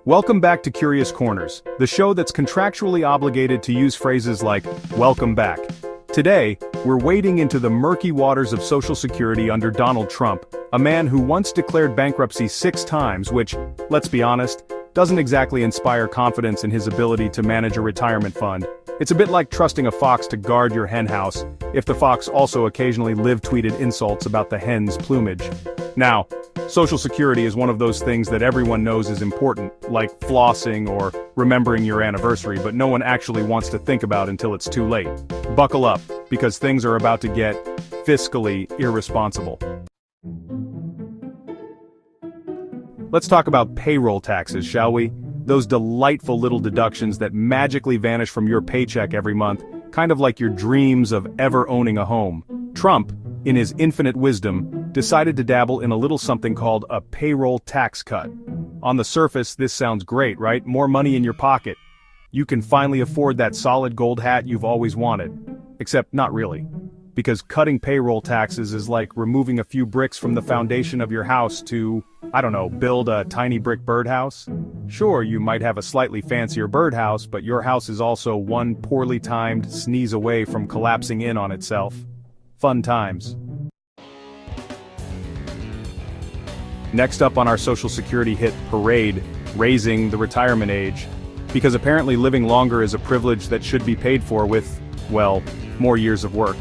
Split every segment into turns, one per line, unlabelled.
Welcome back to Curious Corners, the show that's contractually obligated to use phrases like, welcome back. Today, we're wading into the murky waters of Social Security under Donald Trump, a man who once declared bankruptcy 6 times, which, let's be honest, doesn't exactly inspire confidence in his ability to manage a retirement fund. It's a bit like trusting a fox to guard your henhouse, if the fox also occasionally live-tweeted insults about the hen's plumage. Now, Social Security is one of those things that everyone knows is important, like flossing or remembering your anniversary, but no one actually wants to think about until it's too late. Buckle up, because things are about to get fiscally irresponsible. Let's talk about payroll taxes, shall we? Those delightful little deductions that magically vanish from your paycheck every month, kind of like your dreams of ever owning a home. Trump, in his infinite wisdom, decided to dabble in a little something called a payroll tax cut. On the surface, this sounds great, right? More money in your pocket. You can finally afford that solid gold hat you've always wanted. Except not really. Because cutting payroll taxes is like removing a few bricks from the foundation of your house to, build a tiny brick birdhouse. Sure, you might have a slightly fancier birdhouse, but your house is also one poorly timed sneeze away from collapsing in on itself. Fun times. Next up on our Social Security hit parade, raising the retirement age. Because apparently living longer is a privilege that should be paid for with, well, more years of work.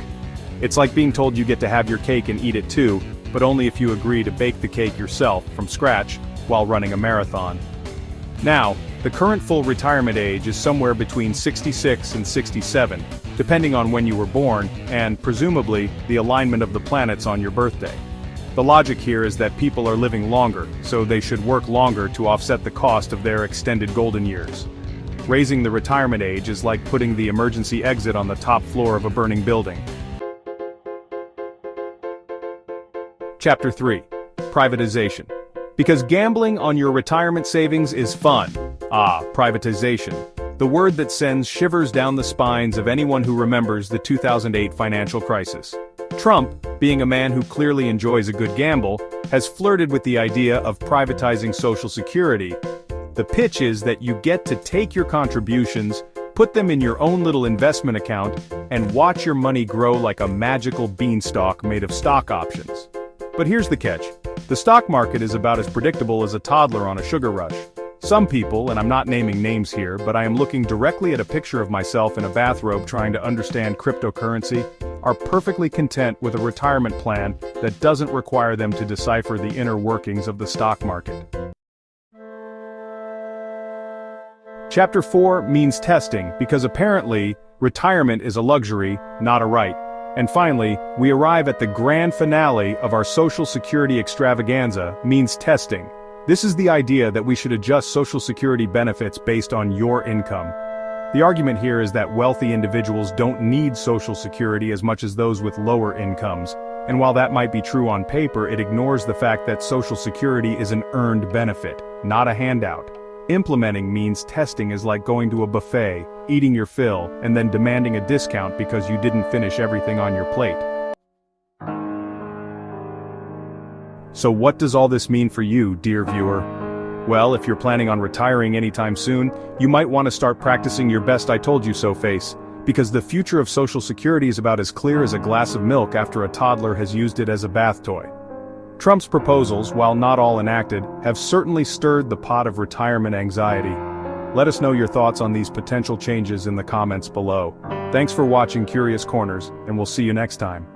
It's like being told you get to have your cake and eat it too, but only if you agree to bake the cake yourself, from scratch, while running a marathon. Now, the current full retirement age is somewhere between 66 and 67, depending on when you were born, and, presumably, the alignment of the planets on your birthday. The logic here is that people are living longer, so they should work longer to offset the cost of their extended golden years. Raising the retirement age is like putting the emergency exit on the top floor of a burning building. Chapter 3. Privatization. Because gambling on your retirement savings is fun. Privatization. The word that sends shivers down the spines of anyone who remembers the 2008 financial crisis. Trump, being a man who clearly enjoys a good gamble, has flirted with the idea of privatizing Social Security. The pitch is that you get to take your contributions, put them in your own little investment account, and watch your money grow like a magical beanstalk made of stock options. But here's the catch. The stock market is about as predictable as a toddler on a sugar rush. Some people, and I'm not naming names here, but I am looking directly at a picture of myself in a bathrobe trying to understand cryptocurrency, are perfectly content with a retirement plan that doesn't require them to decipher the inner workings of the stock market. Chapter 4 means testing, because apparently, retirement is a luxury, not a right. And finally, we arrive at the grand finale of our Social Security extravaganza, means testing. This is the idea that we should adjust Social Security benefits based on your income. The argument here is that wealthy individuals don't need Social Security as much as those with lower incomes, and while that might be true on paper, it ignores the fact that Social Security is an earned benefit, not a handout. Implementing means testing is like going to a buffet, eating your fill, and then demanding a discount because you didn't finish everything on your plate. So what does all this mean for you, dear viewer? Well, if you're planning on retiring anytime soon, you might want to start practicing your best I told you so face, because the future of Social Security is about as clear as a glass of milk after a toddler has used it as a bath toy. Trump's proposals, while not all enacted, have certainly stirred the pot of retirement anxiety. Let us know your thoughts on these potential changes in the comments below. Thanks for watching Curious Corners, and we'll see you next time.